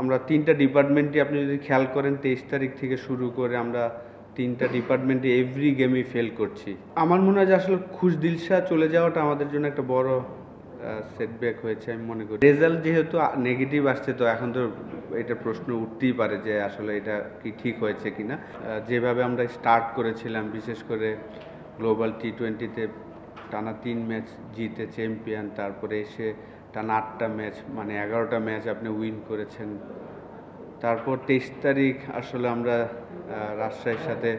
আমরা 3টা ডিপার্টমেন্টই আপনি যদি খেয়াল করেন 23 তারিখ থেকে শুরু করে আমরা 3টা ডিপার্টমেন্টে এভরি গেমই ফেল করছি। আমার মনে হয় যে আসলে খুশ দিলশা চলে যাওয়াটা আমাদের জন্য একটা বড় সেটব্যাক হয়েছে আমি মনে করি। রেজাল্ট যেহেতু নেগেটিভ আসছে, তো এখন তো এটা প্রশ্ন উঠতেই পারে যে আসলে এটা কি ঠিক হয়েছে কিনা। যেভাবে আমরা স্টার্ট করেছিলাম, বিশেষ করে গ্লোবাল টি20তে টানা 3 ম্যাচ জিতে চ্যাম্পিয়ন, তারপরে এসে টানা 8টা ম্যাচ মানে 11টা ম্যাচ আপনি উইন করেছেন। তারপর 23 তারিখ আসলে আমরা রাজশাহীর সাথে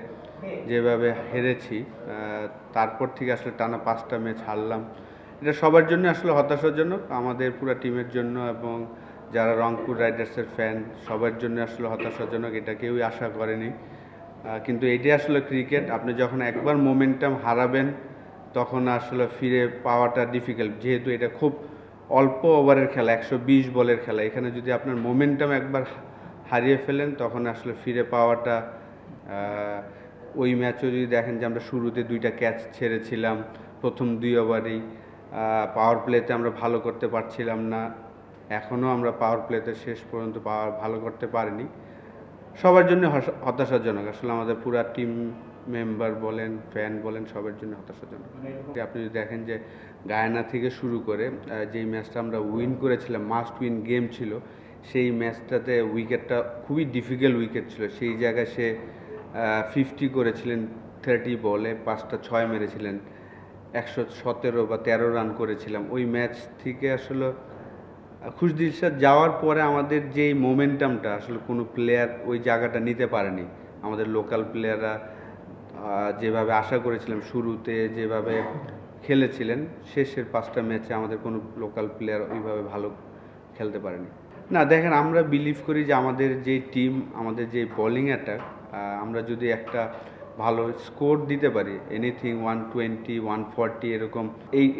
যেভাবে হেরেছি, তারপর থেকে আসলে টানা 5টা ম্যাচ হারলাম। এটা সবার জন্য আসলে হতাশাজনক, আমাদের পুরো টিমের জন্য এবং যারা রংপুর রাইডার্সের ফ্যান সবার জন্য আসলে হতাশাজনক। এটা কেউই আশা করেনি, কিন্তু এটাই আসলে ক্রিকেট। আপনি যখন একবার মোমেন্টাম হারাবেন তখন আসলে ফিরে পাওয়াটা ডিফিকাল্ট, যেহেতু এটা খুব অল্প ওভারের খেলা, 120 বলের খেলা। এখানে যদি আপনার মোমেন্টাম একবার হারিয়ে ফেলেন তখন আসলে ফিরে পাওয়াটা, ওই ম্যাচও যদি দেখেন যে আমরা শুরুতে 2টা ক্যাচ ছেড়েছিলাম প্রথম 2 ওভারেই, পাওয়ার প্লেতে আমরা ভালো করতে পারছিলাম না, এখনও আমরা পাওয়ার প্লেতে শেষ পর্যন্ত ভালো করতে পারিনি। সবার জন্য হতাশাজনক, আসলে আমাদের পুরা টিম মেম্বার বলেন, ফ্যান বলেন, সবার জন্য হতাশাজনক। আপনি যদি দেখেন যে গায়ানা থেকে শুরু করে যেই ম্যাচটা আমরা উইন করেছিলাম, মাস্ট উইন গেম ছিল, সেই ম্যাচটাতে উইকেটটা খুবই ডিফিকাল্ট উইকেট ছিল। সেই জায়গায় সে 50 করেছিলেন 30 বলে, 5টা 6 মেরেছিলেন, 117 বা 13 রান করেছিলাম। ওই ম্যাচ থেকে আসলে খুশ দিলশাদ যাওয়ার পরে আমাদের যেই মোমেন্টামটা আসলে কোনো প্লেয়ার ওই জায়গাটা নিতে পারেনি। আমাদের লোকাল প্লেয়াররা যেভাবে আশা করেছিলাম শুরুতে যেভাবে খেলেছিলেন, শেষের 5টা ম্যাচে আমাদের কোনো লোকাল প্লেয়ার ওইভাবে ভালো খেলতে পারেনি। না দেখেন, আমরা বিলিভ করি যে আমাদের যে টিম, আমাদের যে বোলিং অ্যাটাক, আমরা যদি একটা ভালো স্কোর দিতে পারি, এনিথিং 120 140 এরকম,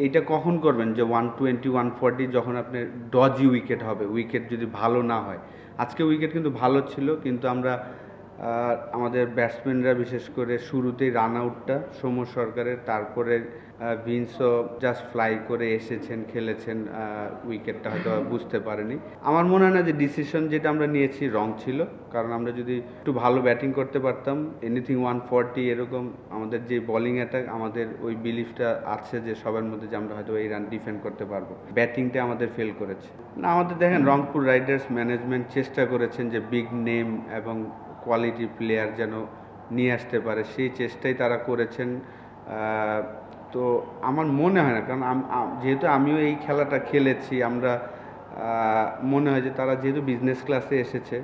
এইটা কখন করবেন যে 120 140 যখন আপনার ডজি উইকেট হবে, উইকেট যদি ভালো না হয়। আজকে উইকেট কিন্তু ভালো ছিল, কিন্তু আমরা আমাদের ব্যাটসম্যানরা বিশেষ করে শুরুতেই রান আউটটা সৌম্য সরকারের, তারপরে ভিন্সও জাস্ট ফ্লাই করে এসেছেন, খেলেছেন, উইকেটটা হয়তো বুঝতে পারেনি। আমার মনে হয় না যে ডিসিশন যেটা আমরা নিয়েছি রং ছিল, কারণ আমরা যদি একটু ভালো ব্যাটিং করতে পারতাম, এনিথিং 140 এরকম, আমাদের যে বোলিং অ্যাটাক, আমাদের ওই বিলিফটা আছে যে সবার মধ্যে যে আমরা হয়তো এই রান ডিফেন্ড করতে পারবো। ব্যাটিংটা আমাদের ফেল করেছে। না, আমাদের দেখেন রংপুর রাইডার্স ম্যানেজমেন্ট চেষ্টা করেছেন যে বিগ নেম এবং কোয়ালিটি প্লেয়ার যেন নিয়ে আসতে পারে, সেই চেষ্টাই তারা করেছেন। তো আমার মনে হয় না, কারণ যেহেতু আমিও এই খেলাটা খেলেছি, আমরা মনে হয় যে তারা যেহেতু বিজনেস ক্লাসে এসেছে,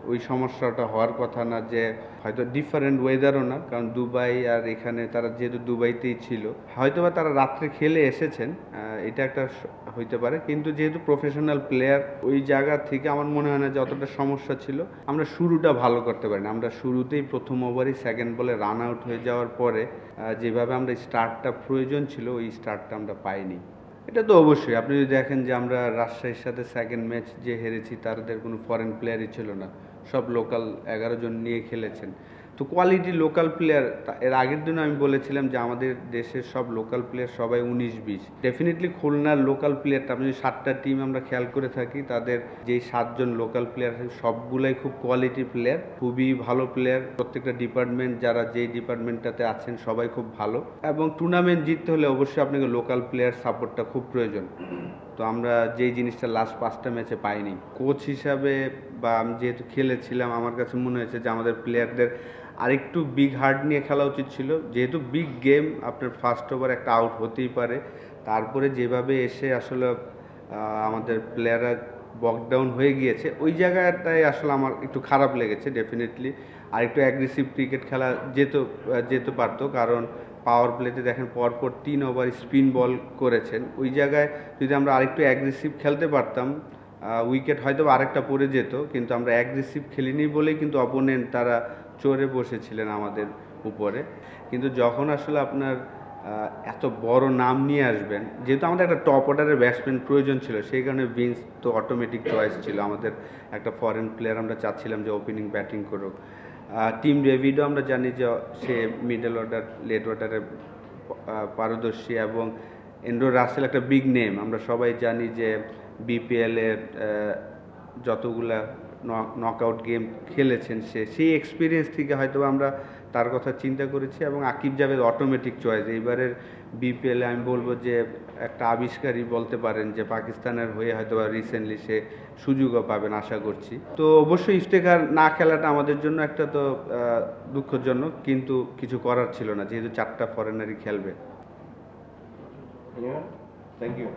ওই সমস্যাটা হওয়ার কথা না। যে হয়তো ডিফারেন্ট ওয়েদারও না, কারণ দুবাই আর এখানে তারা যেহেতু দুবাইতেই ছিল, হয়তো বা তারা রাত্রে খেলে এসেছেন, এটা একটা হইতে পারে। কিন্তু যেহেতু প্রফেশনাল প্লেয়ার, ওই জায়গা থেকে আমার মনে হয় না যে অতটা সমস্যা ছিল। আমরা শুরুটা ভালো করতে পারি না, আমরা শুরুতেই প্রথম ওভারই সেকেন্ড বলে রান আউট হয়ে যাওয়ার পরে যেভাবে আমরা স্টার্টটা প্রয়োজন ছিল, ওই স্টার্টটা আমরা পাইনি। এটা তো অবশ্যই, আপনি যদি দেখেন যে আমরা রাজশাহীর সাথে সেকেন্ড ম্যাচ যে হেরেছি, তাদের কোনো ফরেন প্লেয়ারই ছিল না, সব লোকাল 11 জন নিয়ে খেলেছেন। তো কোয়ালিটি লোকাল প্লেয়ার, এর আগের দিনও আমি বলেছিলাম যে আমাদের দেশের সব লোকাল প্লেয়ার সবাই 19-20। ডেফিনেটলি খুলনার লোকাল প্লেয়ারটা, আপনি 7টা টিম আমরা খেয়াল করে থাকি, তাদের যেই 7 জন লোকাল প্লেয়ার সবগুলাই খুব কোয়ালিটি প্লেয়ার, খুবই ভালো প্লেয়ার। প্রত্যেকটা ডিপার্টমেন্ট, যারা যেই ডিপার্টমেন্টটাতে আছেন সবাই খুব ভালো, এবং টুর্নামেন্ট জিততে হলে অবশ্যই আপনাকে লোকাল প্লেয়ার সাপোর্টটা খুব প্রয়োজন। তো আমরা যেই জিনিসটা লাস্ট 5টা ম্যাচে পাইনি। কোচ হিসাবে বা আমি যেহেতু খেলেছিলাম, আমার কাছে মনে হয়েছে যে আমাদের প্লেয়ারদের আরেকটু বিগ হার্ট নিয়ে খেলা উচিত ছিল। যেহেতু বিগ গেম, আপনার ফার্স্ট ওভার একটা আউট হতেই পারে, তারপরে যেভাবে এসে আসলে আমাদের প্লেয়াররা বকডাউন হয়ে গিয়েছে, ওই জায়গাটায় আসলে আমার একটু খারাপ লেগেছে। ডেফিনেটলি আরেকটু অ্যাগ্রেসিভ ক্রিকেট খেলা যেতে পারতো, কারণ পাওয়ার প্লেতে দেখেন পরপর 3 ওভার স্পিন বল করেছেন। ওই জায়গায় যদি আমরা আরেকটু অ্যাগ্রেসিভ খেলতে পারতাম, উইকেট হয়তো আরেকটা পড়ে যেত, কিন্তু আমরা অ্যাগ্রেসিভ খেলিনি বলেই কিন্তু অপোনেন্ট তারা চড়ে বসেছিলেন আমাদের উপরে। কিন্তু যখন আসলে আপনার এত বড় নাম নিয়ে আসবেন, যেহেতু আমাদের একটা টপ অর্ডারের ব্যাটসম্যান প্রয়োজন ছিল, সেই কারণে ভিন্স তো অটোমেটিক চয়েস ছিল। আমাদের একটা ফরেন প্লেয়ার আমরা চাচ্ছিলাম যে ওপেনিং ব্যাটিং করুক। টিম ডেভিডও আমরা জানি যে সে মিডল অর্ডার লেট অর্ডারে পারদর্শী, এবং এন্ড্রু রাসেল একটা বিগ নেম। আমরা সবাই জানি যে বিপিএলে যতগুলা নকআউট গেম খেলেছেন সেই এক্সপিরিয়েন্স থেকে হয়তো আমরা তার কথা চিন্তা করেছি, এবং আকিব জাভেদ অটোমেটিক চয়েস এইবারের বিপিএলে আমি বলবো যে একটা আবিষ্কারই বলতে পারেন, যে পাকিস্তানের হয়ে হয়তো রিসেন্টলি সে সুযোগও পাবেন আশা করছি। তো অবশ্যই ইফতেখার না খেলাটা আমাদের জন্য একটা তো দুঃখজনক, কিন্তু কিছু করার ছিল না যেহেতু 4টা ফরেনারই খেলবে। Thank you.